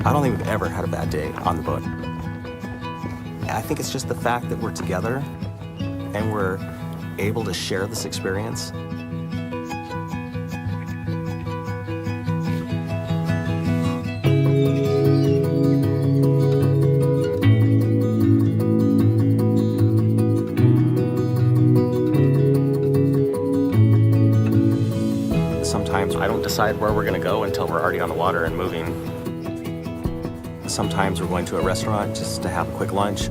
I don't think we've ever had a bad day on the boat. I think it's just the fact that we're together and we're able to share this experience. Sometimes I don't decide where we're going to go until we're already on the water and moving. Sometimes we're going to a restaurant just to have a quick lunch.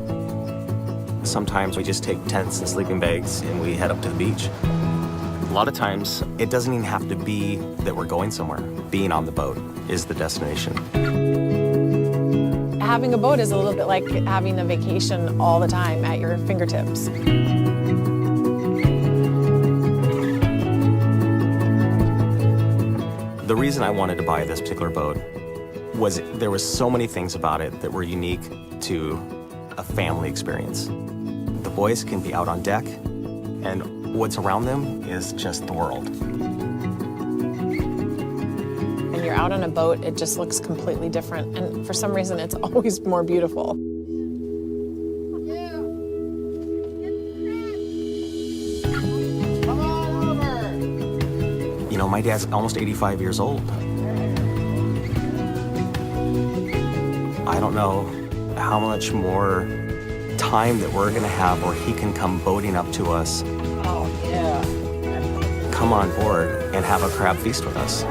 Sometimes we just take tents and sleeping bags and we head up to the beach. A lot of times, it doesn't even have to be that we're going somewhere. Being on the boat is the destination. Having a boat is a little bit like having a vacation all the time at your fingertips. The reason I wanted to buy this particular boat was there was so many things about it that were unique to a family experience. The boys can be out on deck, and what's around them is just the world. When you're out on a boat, it just looks completely different, and for some reason, it's always more beautiful. You know, my dad's almost 85 years old. I don't know how much more time that we're gonna have where he can come boating up to us. Oh, yeah. Come on board and have a crab feast with us.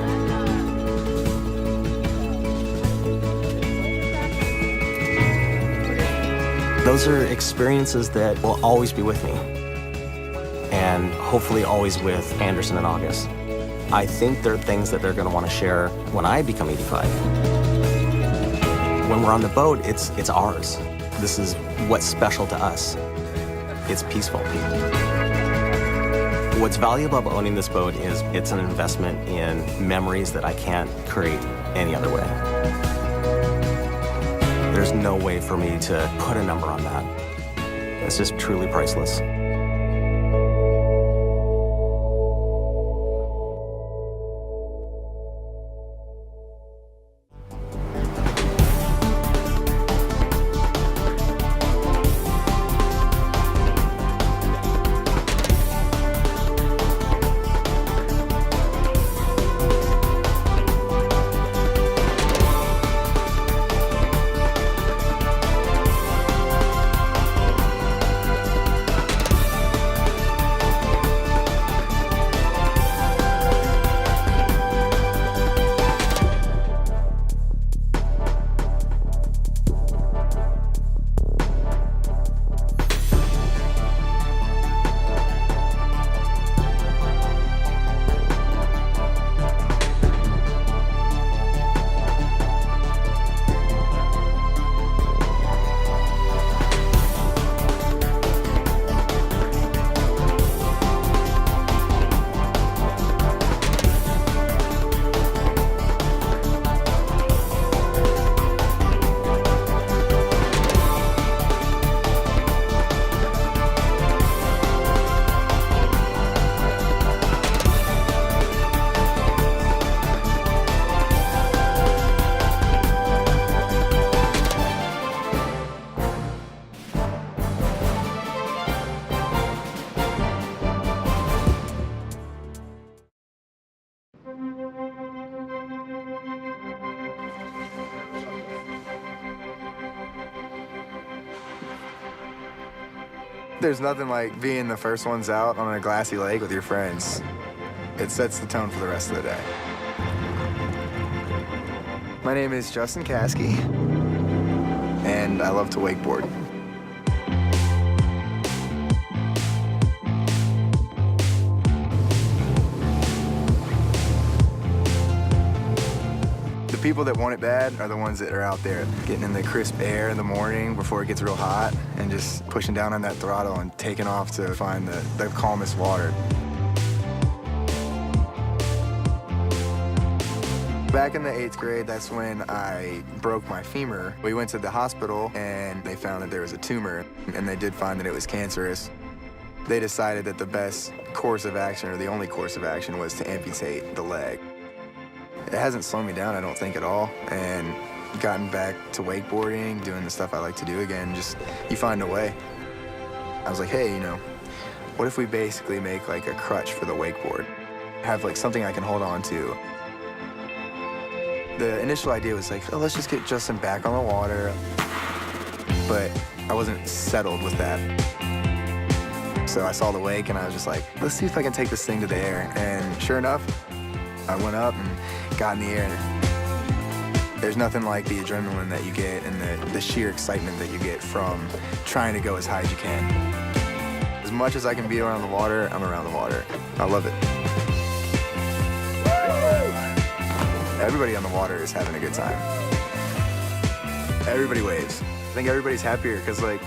Those are experiences that will always be with me, and hopefully always with Anderson and August. I think they're things that they're going to want to share when I become 85. When we're on the boat, it's ours. This is what's special to us. It's peaceful. What's valuable about owning this boat is it's an investment in memories that I can't create any other way. There's no way for me to put a number on that. It's just truly priceless. There's nothing like being the first ones out on a glassy lake with your friends. It sets the tone for the rest of the day. My name is Justin Caskey, and I love to wakeboard. The people that want it bad are the ones that are out there getting in the crisp air in the morning before it gets real hot and just pushing down on that throttle and taking off to find the calmest water. Back in the 8th grade, that's when I broke my femur. We went to the hospital and they found that there was a tumor, and they did find that it was cancerous. They decided that the best course of action, or the only course of action, was to amputate the leg. It hasn't slowed me down, I don't think, at all. And gotten back to wakeboarding, doing the stuff I like to do again, just you find a way. I was like, hey, what if we basically make like a crutch for the wakeboard? Have like something I can hold on to. The initial idea was like, oh, let's just get Justin back on the water. But I wasn't settled with that. So I saw the wake and I was just like, let's see if I can take this thing to the air. And sure enough, I went up and got in the air. There's nothing like the adrenaline that you get and the sheer excitement that you get from trying to go as high as you can. As much as I can be around the water, I'm around the water. I love it. Everybody on the water is having a good time. Everybody waves. I think everybody's happier because, like,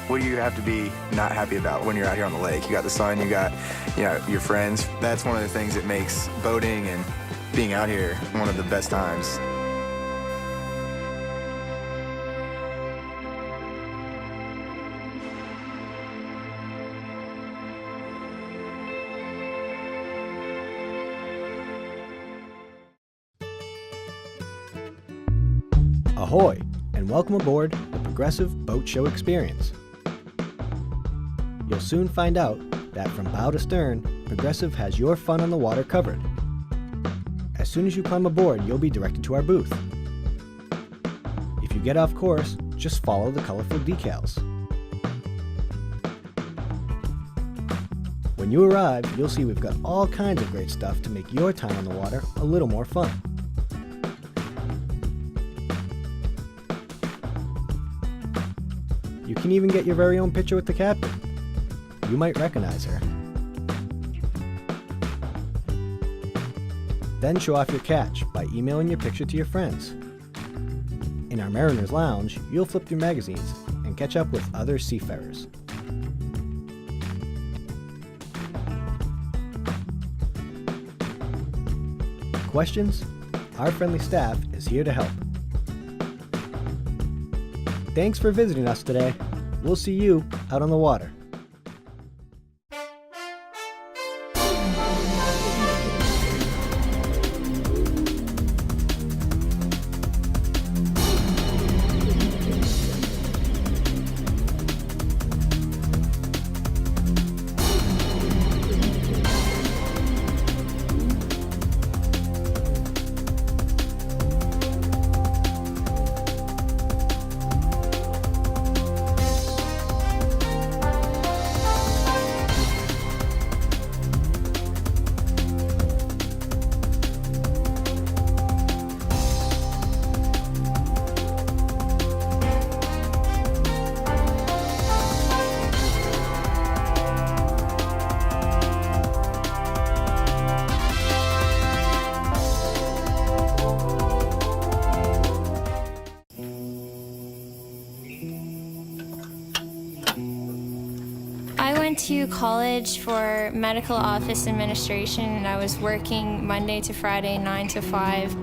what do you have to be not happy about when you're out here on the lake? You got the sun, you got, your friends. That's one of the things that makes boating and being out here one of the best times. Ahoy, and welcome aboard the Progressive Boat Show Experience. You'll soon find out that from bow to stern, Progressive has your fun on the water covered. As soon as you climb aboard, you'll be directed to our booth. If you get off course, just follow the colorful decals. When you arrive, you'll see we've got all kinds of great stuff to make your time on the water a little more fun. You can even get your very own picture with the captain. You might recognize her. Then show off your catch by emailing your picture to your friends. In our Mariners Lounge, you'll flip through magazines and catch up with other seafarers. Questions? Our friendly staff is here to help. Thanks for visiting us today. We'll see you out on the water. I went to college for medical office administration, and I was working Monday to Friday, 9 to 5.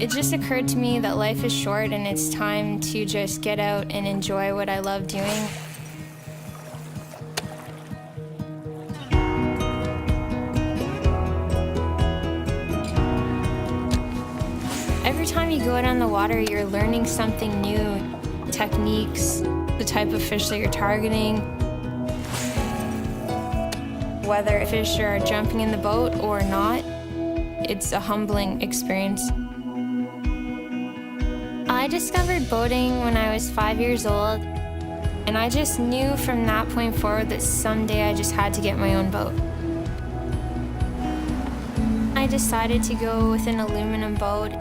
It just occurred to me that life is short and it's time to just get out and enjoy what I love doing. Every time you go out on the water, you're learning something new, techniques, the type of fish that you're targeting, whether fish are jumping in the boat or not. It's a humbling experience. I discovered boating when I was 5 years old, and I just knew from that point forward that someday I just had to get my own boat. I decided to go with an aluminum boat.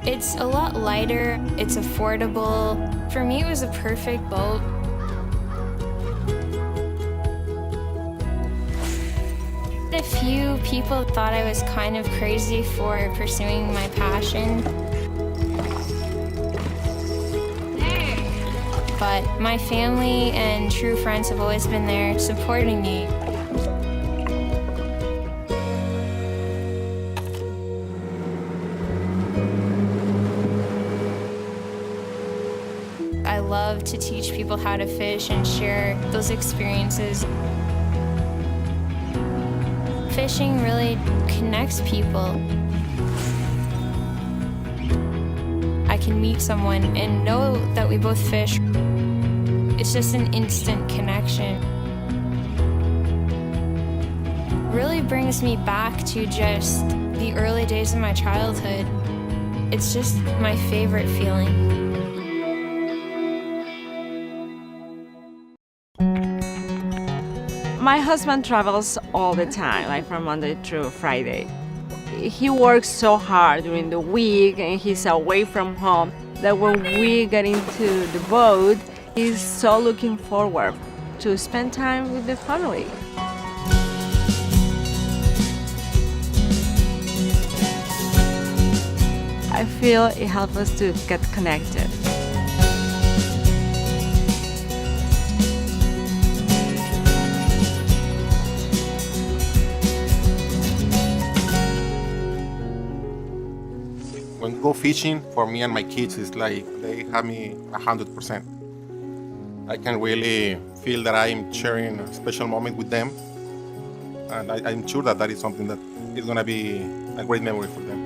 It's a lot lighter, it's affordable. For me, it was a perfect boat. A few people thought I was kind of crazy for pursuing my passion. But my family and true friends have always been there supporting me. I love to teach people how to fish and share those experiences. Fishing really connects people. I can meet someone and know that we both fish. It's just an instant connection. Really brings me back to just the early days of my childhood. It's just my favorite feeling. My husband travels all the time, like from Monday through Friday. He works so hard during the week and he's away from home that when we get into the boat, he's so looking forward to spend time with the family. I feel it helps us to get connected. When we go fishing, for me and my kids, it's like they have me 100%. I can really feel that I'm sharing a special moment with them. And I'm sure that that is something that is going to be a great memory for them.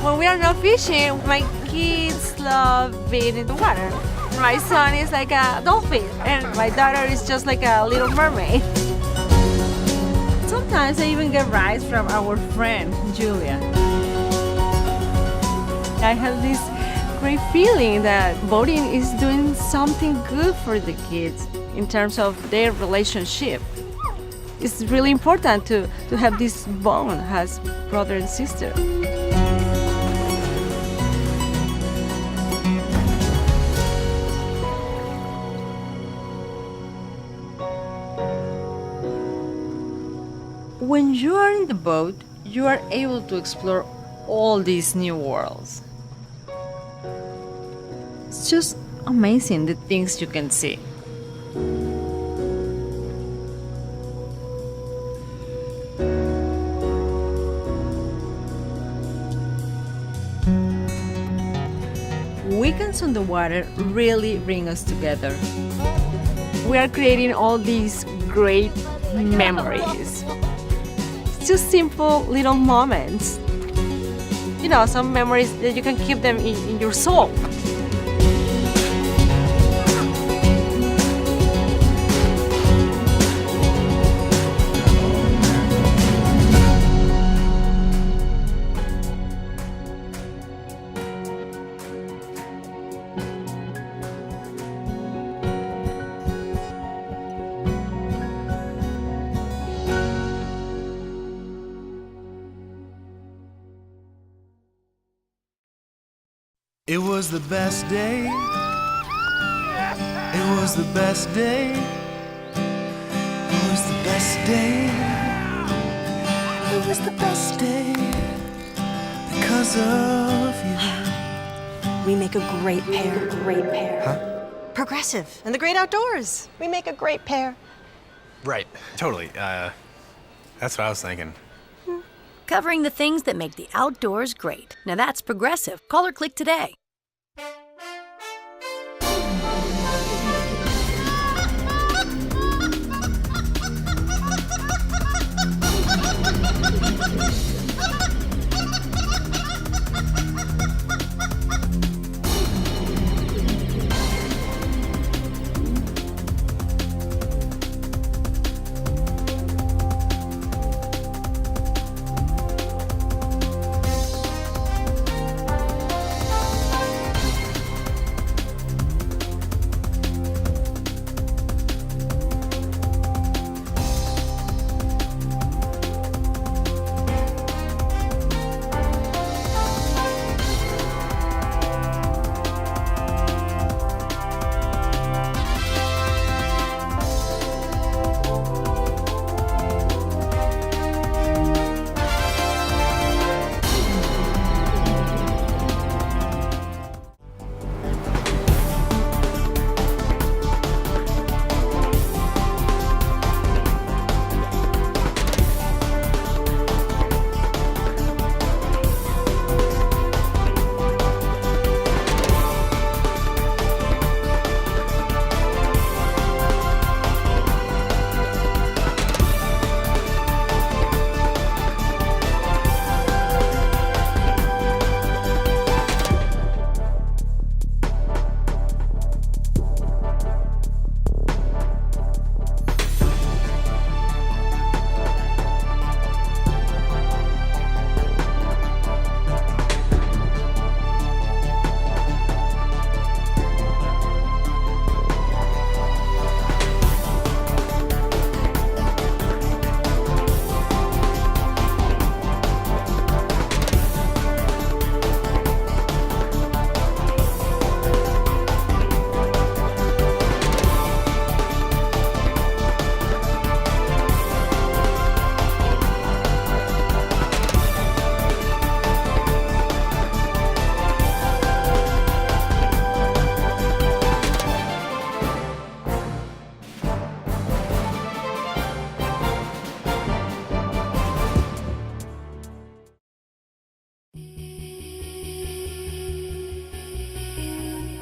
When we are not fishing, my kids love being in the water. My son is like a dolphin, and my daughter is just like a little mermaid. Sometimes I even get rides from our friend, Julia. I have this great feeling that boating is doing something good for the kids in terms of their relationship. It's really important to have this bond as brother and sister. When you are in the boat, you are able to explore all these new worlds. It's just amazing the things you can see. Weekends on the water really bring us together. We are creating all these great memories. Just simple little moments. You know, some memories that you can keep them in your soul. It was the best day. It was the best day. It was the best day. It was the best day because of you. We make a great pair. Great pair. Huh? Progressive and the great outdoors. We make a great pair. Right, totally. That's what I was thinking. Covering the things that make the outdoors great. Now that's Progressive. Call or click today.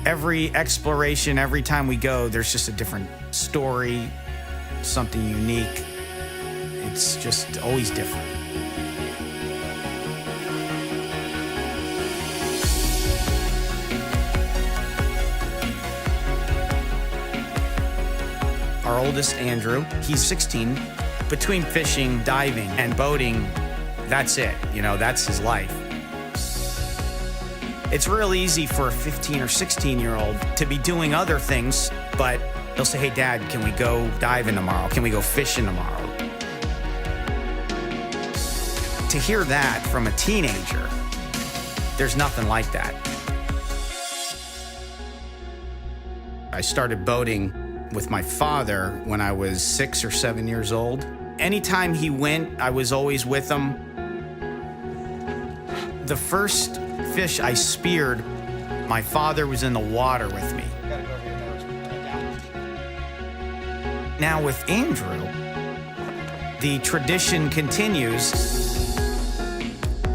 Every exploration, every time we go, there's just a different story, something unique. It's just always different. Our oldest, Andrew, he's 16. Between fishing, diving, and boating, that's it. You know, that's his life. It's real easy for a 15 or 16-year-old to be doing other things, but they'll say, hey, Dad, can we go diving tomorrow? Can we go fishing tomorrow? To hear that from a teenager, there's nothing like that. I started boating with my father when I was 6 or 7 years old. Anytime he went, I was always with him. The first fish I speared, my father was in the water with me. Now with Andrew, the tradition continues,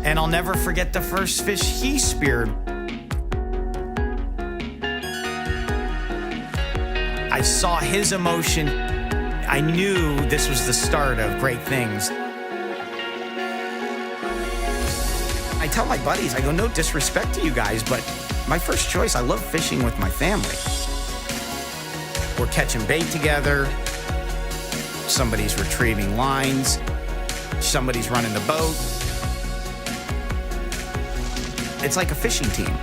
and I'll never forget the first fish he speared. I saw his emotion. I knew this was the start of great things. I tell my buddies, I go, no disrespect to you guys, but my first choice, I love fishing with my family. We're catching bait together. Somebody's retrieving lines. Somebody's running the boat. It's like a fishing team.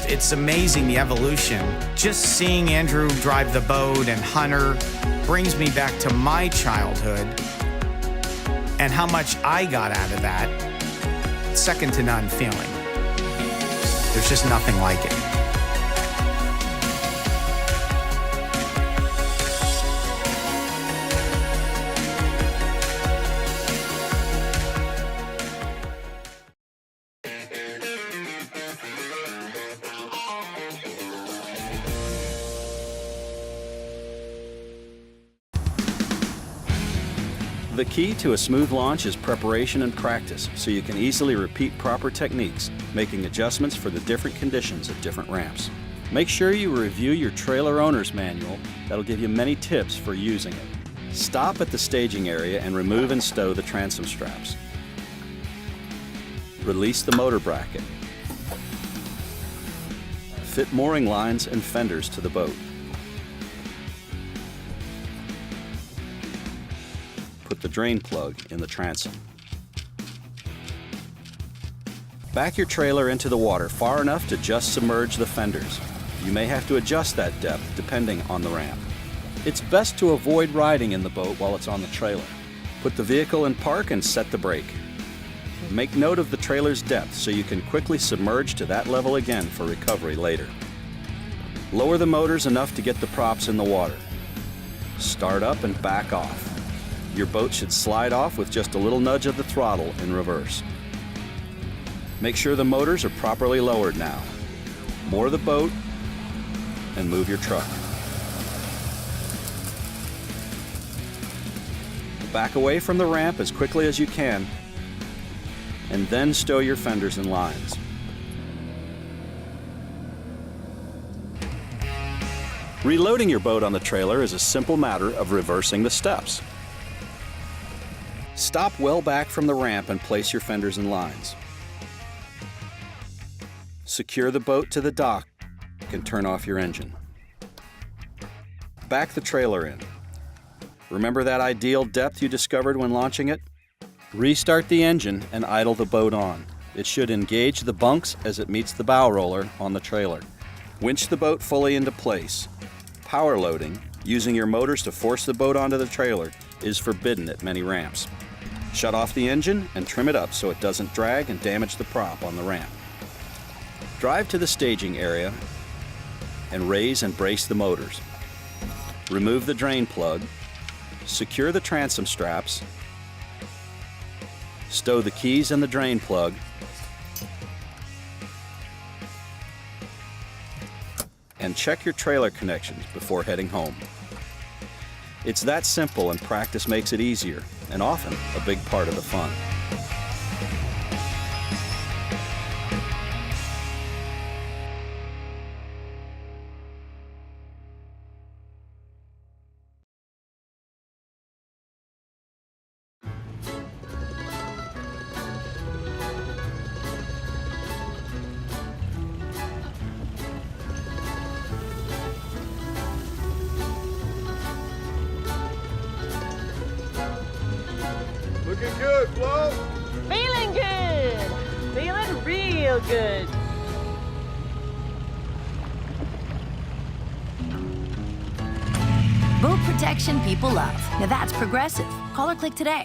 It's amazing, the evolution. Just seeing Andrew drive the boat and Hunter brings me back to my childhood and how much I got out of that. Second to none feeling. There's just nothing like it. The key to a smooth launch is preparation and practice, so you can easily repeat proper techniques, making adjustments for the different conditions at different ramps. Make sure you review your trailer owner's manual. That'll give you many tips for using it. Stop at the staging area and remove and stow the transom straps. Release the motor bracket. Fit mooring lines and fenders to the boat. Put the drain plug in the transom. Back your trailer into the water far enough to just submerge the fenders. You may have to adjust that depth depending on the ramp. It's best to avoid riding in the boat while it's on the trailer. Put the vehicle in park and set the brake. Make note of the trailer's depth so you can quickly submerge to that level again for recovery later. Lower the motors enough to get the props in the water. Start up and back off. Your boat should slide off with just a little nudge of the throttle in reverse. Make sure the motors are properly lowered now. Moor the boat and move your truck. Back away from the ramp as quickly as you can, and then stow your fenders and lines. Reloading your boat on the trailer is a simple matter of reversing the steps. Stop well back from the ramp and place your fenders and lines. Secure the boat to the dock and turn off your engine. Back the trailer in. Remember that ideal depth you discovered when launching it? Restart the engine and idle the boat on. It should engage the bunks as it meets the bow roller on the trailer. Winch the boat fully into place. Power loading, using your motors to force the boat onto the trailer, is forbidden at many ramps. Shut off the engine and trim it up so it doesn't drag and damage the prop on the ramp. Drive to the staging area and raise and brace the motors. Remove the drain plug, secure the transom straps, stow the keys and the drain plug, and check your trailer connections before heading home. It's that simple, and practice makes it easier, and often a big part of the fun. Looking good, Flo. Feeling good. Feeling real good. Boat protection people love. Now that's Progressive. Call or click today.